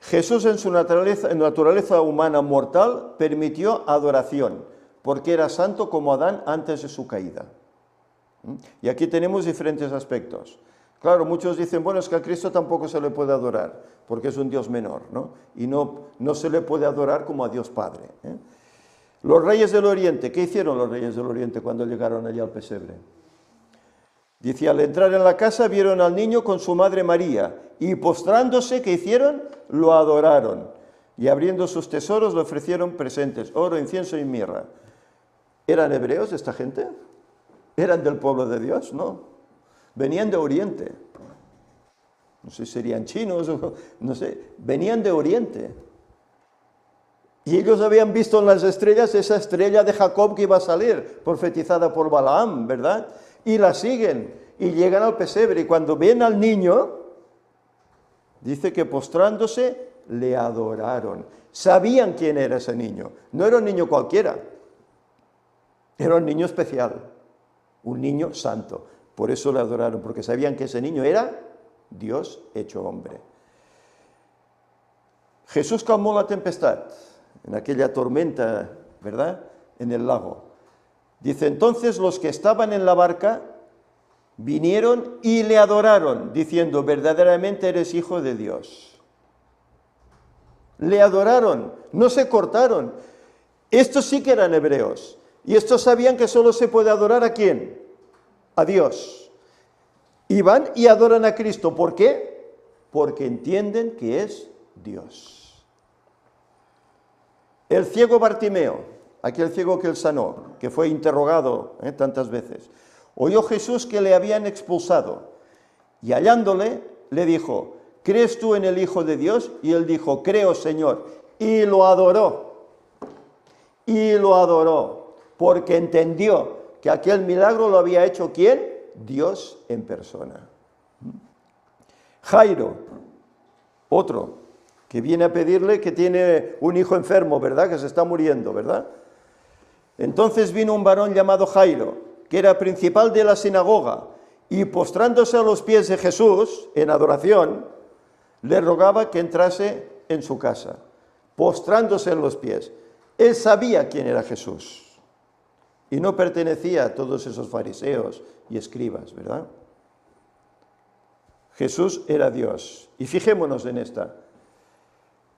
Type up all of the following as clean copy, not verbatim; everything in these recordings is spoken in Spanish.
Jesús en su naturaleza humana mortal permitió adoración, porque era santo como Adán antes de su caída. Y aquí tenemos diferentes aspectos. Claro, muchos dicen, bueno, es que a Cristo tampoco se le puede adorar, porque es un Dios menor, ¿no? Y no se le puede adorar como a Dios Padre, ¿eh? Los reyes del Oriente, ¿qué hicieron los reyes del Oriente cuando llegaron allí al pesebre? Dice, al entrar en la casa vieron al niño con su madre María, y postrándose, ¿qué hicieron? Lo adoraron, y abriendo sus tesoros le ofrecieron presentes, oro, incienso y mirra. ¿Eran hebreos esta gente? ¿Eran del pueblo de Dios? No. Venían de Oriente. No sé si serían chinos, no sé. Venían de Oriente. Y ellos habían visto en las estrellas esa estrella de Jacob que iba a salir, profetizada por Balaam, ¿verdad? Y la siguen y llegan al pesebre. Y cuando ven al niño, dice que postrándose, le adoraron. Sabían quién era ese niño. No era un niño cualquiera. Era un niño especial. Un niño santo. Por eso le adoraron, porque sabían que ese niño era Dios hecho hombre. Jesús calmó la tempestad en aquella tormenta, ¿verdad?, en el lago. Dice, entonces los que estaban en la barca vinieron y le adoraron, diciendo, verdaderamente eres hijo de Dios. Le adoraron, no se cortaron. Estos sí que eran hebreos. Y estos sabían que solo se puede adorar ¿a quién? A Dios. Y van y adoran a Cristo. ¿Por qué? Porque entienden que es Dios. El ciego Bartimeo, aquel ciego que él sanó, que fue interrogado tantas veces, oyó Jesús que le habían expulsado, y hallándole, le dijo, ¿crees tú en el Hijo de Dios? Y él dijo, creo, Señor, y lo adoró, porque entendió que aquel milagro lo había hecho ¿quién? Dios en persona. Jairo, otro, que viene a pedirle que tiene un hijo enfermo, ¿verdad? Que se está muriendo, ¿verdad? Entonces vino un varón llamado Jairo, que era principal de la sinagoga, y postrándose a los pies de Jesús, en adoración, le rogaba que entrase en su casa, postrándose en los pies. Él sabía quién era Jesús, y no pertenecía a todos esos fariseos y escribas, ¿verdad? Jesús era Dios, y fijémonos en esta.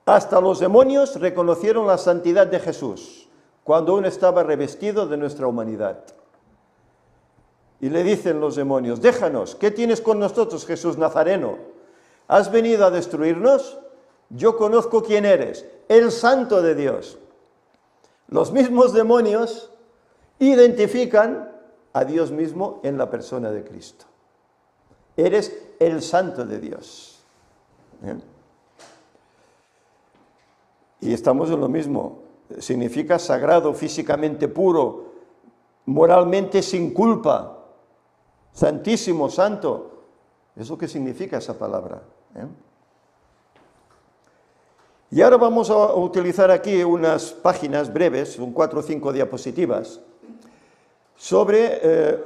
Hasta los demonios reconocieron la santidad de Jesús, cuando aún estaba revestido de nuestra humanidad. Y le dicen los demonios, déjanos, ¿qué tienes con nosotros, Jesús Nazareno? ¿Has venido a destruirnos? Yo conozco quién eres, el Santo de Dios. Los mismos demonios identifican a Dios mismo en la persona de Cristo. Eres el Santo de Dios. ¿Bien? Y estamos en lo mismo. Significa sagrado, físicamente puro, moralmente sin culpa, santísimo, santo. ¿Es lo que significa esa palabra? Y ahora vamos a utilizar aquí unas páginas breves, son 4 o 5 diapositivas, sobre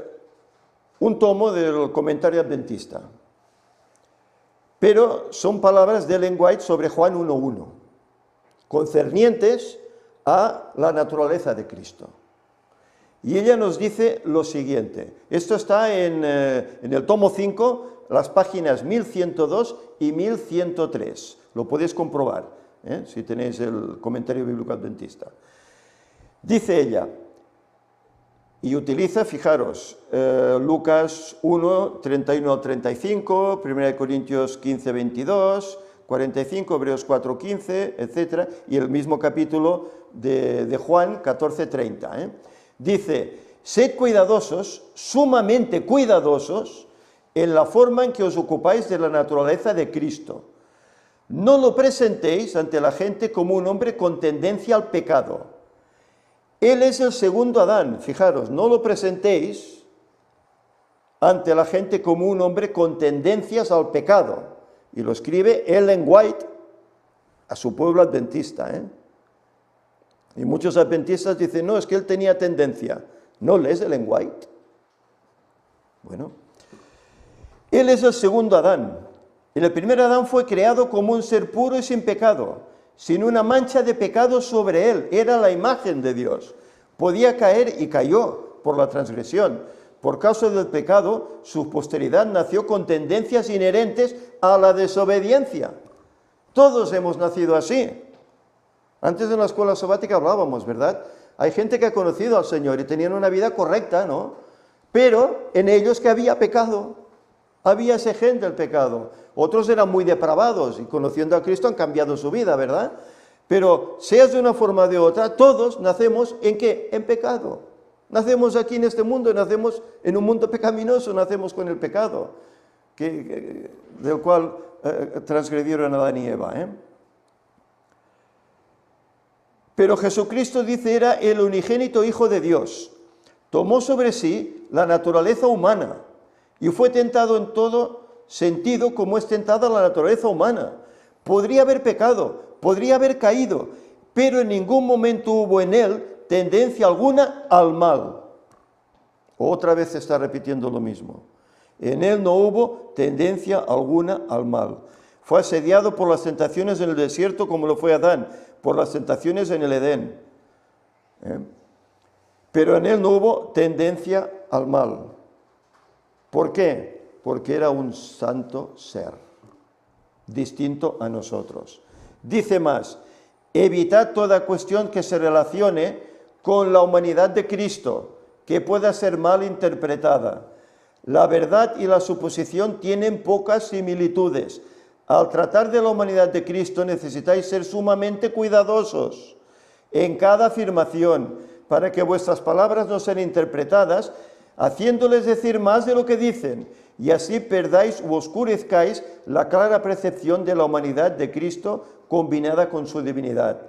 un tomo del Comentario Adventista. Pero son palabras de Ellen White sobre Juan 1:1, concernientes a la naturaleza de Cristo. Y ella nos dice lo siguiente, esto está en el tomo 5, las páginas 1102 y 1103, lo podéis comprobar, si tenéis el Comentario Bíblico Adventista. Dice ella, y utiliza, fijaros, Lucas 1, 31 al 35, 1 Corintios 15, 22, 45, Hebreos 4, 15, etc. Y el mismo capítulo de Juan 14, 30. Dice, sed cuidadosos, sumamente cuidadosos, en la forma en que os ocupáis de la naturaleza de Cristo. No lo presentéis ante la gente como un hombre con tendencia al pecado. Él es el segundo Adán, fijaros, no lo presentéis ante la gente como un hombre con tendencias al pecado. Y lo escribe Ellen White a su pueblo adventista. Y muchos adventistas dicen, no, es que él tenía tendencia. ¿No lees Ellen White? Bueno, él es el segundo Adán. El primer Adán fue creado como un ser puro y sin pecado, sin una mancha de pecado sobre él. Era la imagen de Dios. Podía caer y cayó por la transgresión. Por causa del pecado, su posteridad nació con tendencias inherentes a la desobediencia. Todos hemos nacido así. Antes en la escuela sabática hablábamos, ¿verdad? Hay gente que ha conocido al Señor y tenían una vida correcta, ¿no? Pero en ellos que había pecado. Había ese gen del pecado. Otros eran muy depravados y conociendo a Cristo han cambiado su vida, ¿verdad? Pero seas de una forma o de otra, todos nacemos ¿en qué? En pecado. Nacemos aquí en este mundo, nacemos en un mundo pecaminoso, nacemos con el pecado, del cual transgredieron Adán y Eva, ¿eh? Pero Jesucristo, dice, era el unigénito Hijo de Dios. Tomó sobre sí la naturaleza humana y fue tentado en todo sentido como es tentada la naturaleza humana. Podría haber pecado, podría haber caído, pero en ningún momento hubo en él tendencia alguna al mal. Otra vez se está repitiendo lo mismo. En él no hubo tendencia alguna al mal. Fue asediado por las tentaciones en el desierto como lo fue Adán, por las tentaciones en el Edén. Pero en él no hubo tendencia al mal. ¿Por qué? Porque era un santo ser, distinto a nosotros. Dice más, evitad toda cuestión que se relacione con la humanidad de Cristo, que pueda ser mal interpretada. La verdad y la suposición tienen pocas similitudes. Al tratar de la humanidad de Cristo necesitáis ser sumamente cuidadosos en cada afirmación, para que vuestras palabras no sean interpretadas, haciéndoles decir más de lo que dicen, y así perdáis u oscurezcáis la clara percepción de la humanidad de Cristo combinada con su divinidad.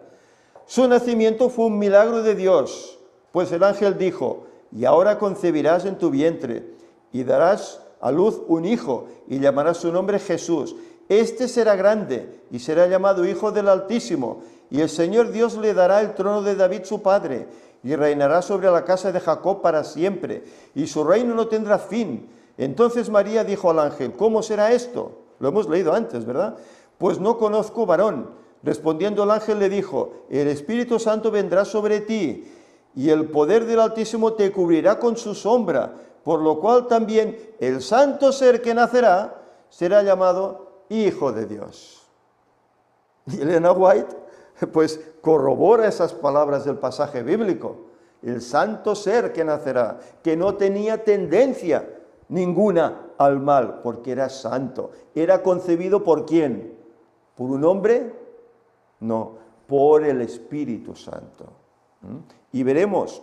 Su nacimiento fue un milagro de Dios, pues el ángel dijo, y ahora concebirás en tu vientre, y darás a luz un hijo, y llamarás su nombre Jesús. Este será grande, y será llamado Hijo del Altísimo, y el Señor Dios le dará el trono de David su padre, y reinará sobre la casa de Jacob para siempre, y su reino no tendrá fin. Entonces María dijo al ángel, ¿cómo será esto? Lo hemos leído antes, ¿verdad? Pues no conozco varón. Respondiendo el ángel le dijo, el Espíritu Santo vendrá sobre ti, y el poder del Altísimo te cubrirá con su sombra, por lo cual también el santo ser que nacerá será llamado Hijo de Dios. Y Elena White, pues, corrobora esas palabras del pasaje bíblico. El santo ser que nacerá, que no tenía tendencia ninguna al mal, porque era santo. ¿Era concebido por quién? ¿Por un hombre? No, por el Espíritu Santo. Y veremos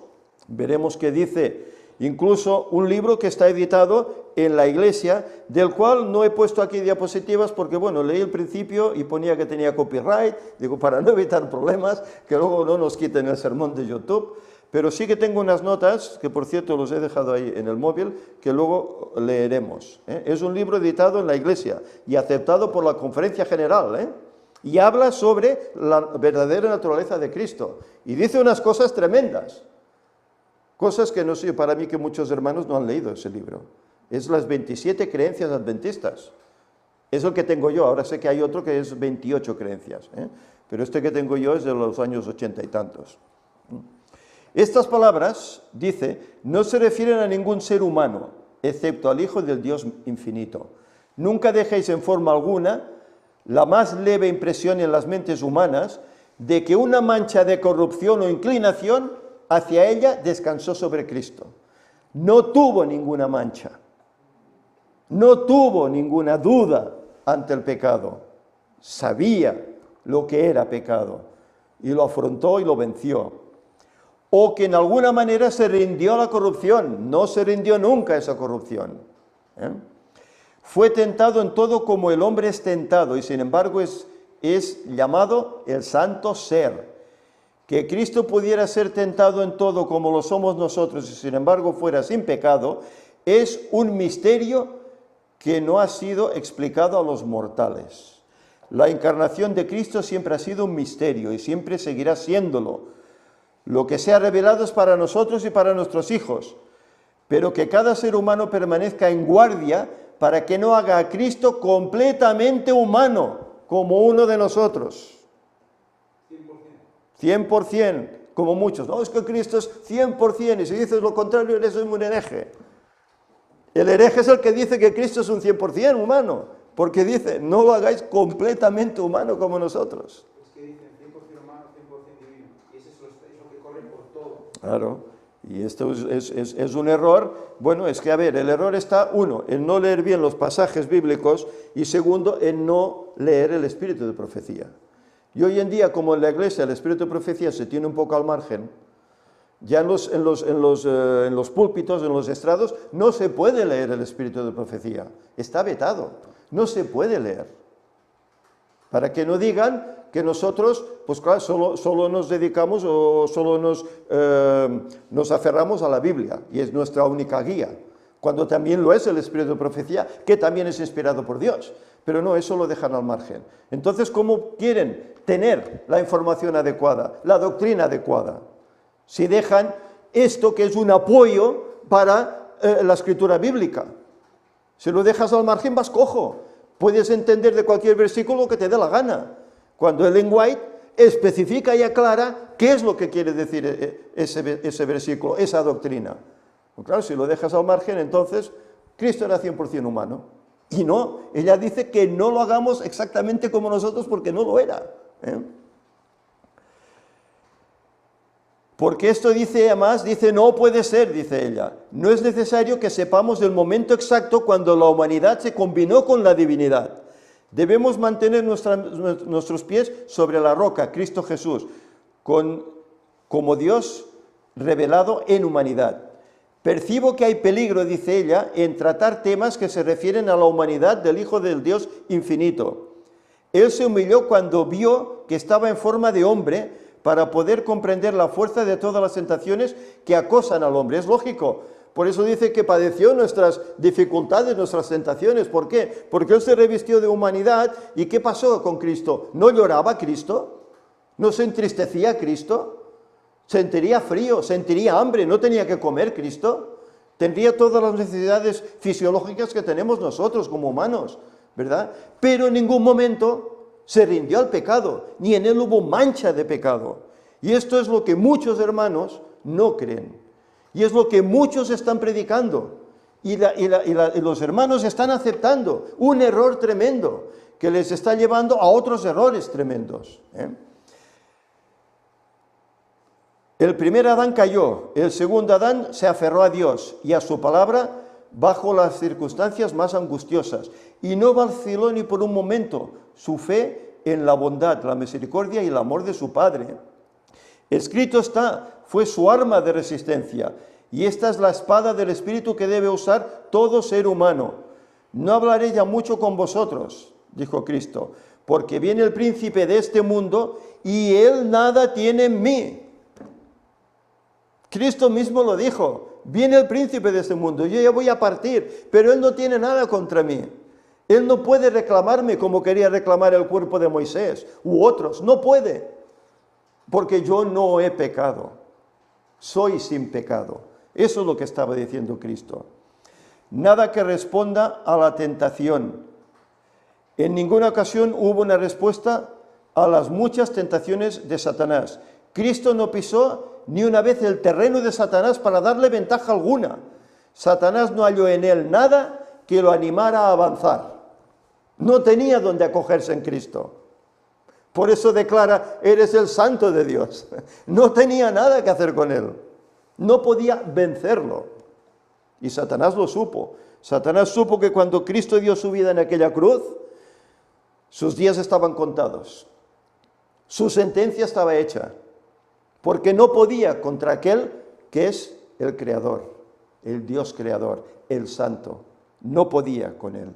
que dice, incluso un libro que está editado en la iglesia, del cual no he puesto aquí diapositivas porque, bueno, leí el principio y ponía que tenía copyright, digo, para no evitar problemas, que luego no nos quiten el sermón de YouTube, pero sí que tengo unas notas, que por cierto los he dejado ahí en el móvil, que luego leeremos. Es un libro editado en la iglesia y aceptado por la Conferencia General, y habla sobre la verdadera naturaleza de Cristo, y dice unas cosas tremendas. Cosas que no sé, para mí que muchos hermanos no han leído ese libro. Es las 27 creencias adventistas. Es el que tengo yo, ahora sé que hay otro que es 28 creencias, pero este que tengo yo es de los años 80 y tantos. Estas palabras, dice, no se refieren a ningún ser humano, excepto al Hijo del Dios infinito. Nunca dejéis en forma alguna la más leve impresión en las mentes humanas de que una mancha de corrupción o inclinación hacia ella descansó sobre Cristo. No tuvo ninguna mancha, no tuvo ninguna duda ante el pecado. Sabía lo que era pecado y lo afrontó y lo venció. O que en alguna manera se rindió a la corrupción, no se rindió nunca a esa corrupción. Fue tentado en todo como el hombre es tentado y sin embargo es llamado el santo ser. Que Cristo pudiera ser tentado en todo como lo somos nosotros y sin embargo fuera sin pecado, es un misterio que no ha sido explicado a los mortales. La encarnación de Cristo siempre ha sido un misterio y siempre seguirá siéndolo. Lo que se ha revelado es para nosotros y para nuestros hijos, pero que cada ser humano permanezca en guardia para que no haga a Cristo completamente humano, como uno de nosotros. 100%, como muchos. No, es que Cristo es 100%, y si dices lo contrario eres un hereje. El hereje es el que dice que Cristo es un 100% humano, porque dice, no lo hagáis completamente humano como nosotros. Es que dicen 100% humano, 100% divino, y es eso que corre por todo. Claro. Y esto es un error. Bueno, es que, a ver, el error está, uno, en no leer bien los pasajes bíblicos, y segundo, en no leer el espíritu de profecía. Y hoy en día, como en la iglesia el espíritu de profecía se tiene un poco al margen, ya en los púlpitos, en los estrados, no se puede leer el espíritu de profecía. Está vetado, no se puede leer. Para que no digan que nosotros, pues claro, solo nos dedicamos o solo nos aferramos a la Biblia, y es nuestra única guía, cuando también lo es el espíritu de profecía, que también es inspirado por Dios, pero no, eso lo dejan al margen. Entonces, ¿cómo quieren tener la información adecuada, la doctrina adecuada? Si dejan esto que es un apoyo para la escritura bíblica. Si lo dejas al margen vas cojo, puedes entender de cualquier versículo lo que te dé la gana, cuando Ellen White especifica y aclara qué es lo que quiere decir ese versículo, esa doctrina. Pues claro, si lo dejas al margen, entonces Cristo era 100% humano. Y no, ella dice que no lo hagamos exactamente como nosotros porque no lo era. Porque esto dice, además, dice, no puede ser, dice ella. No es necesario que sepamos el momento exacto cuando la humanidad se combinó con la divinidad. Debemos mantener nuestros pies sobre la roca, Cristo Jesús, como Dios revelado en humanidad. Percibo que hay peligro, dice ella, en tratar temas que se refieren a la humanidad del Hijo del Dios infinito. Él se humilló cuando vio que estaba en forma de hombre para poder comprender la fuerza de todas las tentaciones que acosan al hombre. Es lógico. Por eso dice que padeció nuestras dificultades, nuestras tentaciones. ¿Por qué? Porque Él se revistió de humanidad. ¿Y qué pasó con Cristo? ¿No lloraba Cristo? ¿No se entristecía Cristo? ¿Sentiría frío? ¿Sentiría hambre? ¿No tenía que comer Cristo? Tendría todas las necesidades fisiológicas que tenemos nosotros como humanos, ¿verdad? Pero en ningún momento se rindió al pecado, ni en Él hubo mancha de pecado. Y esto es lo que muchos hermanos no creen. Y es lo que muchos están predicando. Y los hermanos están aceptando un error tremendo que les está llevando a otros errores tremendos. El primer Adán cayó, el segundo Adán se aferró a Dios y a su palabra bajo las circunstancias más angustiosas. Y no vaciló ni por un momento su fe en la bondad, la misericordia y el amor de su Padre. Escrito está, fue su arma de resistencia, y esta es la espada del Espíritu que debe usar todo ser humano. No hablaré ya mucho con vosotros, dijo Cristo, porque viene el príncipe de este mundo y él nada tiene en mí. Cristo mismo lo dijo, viene el príncipe de este mundo, yo ya voy a partir, pero él no tiene nada contra mí. Él no puede reclamarme como quería reclamar el cuerpo de Moisés u otros, no puede, porque yo no he pecado, soy sin pecado. Eso es lo que estaba diciendo Cristo. Nada que responda a la tentación. En ninguna ocasión hubo una respuesta a las muchas tentaciones de Satanás. Cristo no pisó ni una vez el terreno de Satanás para darle ventaja alguna. Satanás no halló en él nada que lo animara a avanzar. No tenía donde acogerse en Cristo. Por eso declara, eres el santo de Dios. No tenía nada que hacer con él. No podía vencerlo. Y Satanás lo supo. Satanás supo que cuando Cristo dio su vida en aquella cruz, sus días estaban contados. Su sentencia estaba hecha. Porque no podía contra aquel que es el Creador, el Dios Creador, el Santo. No podía con él.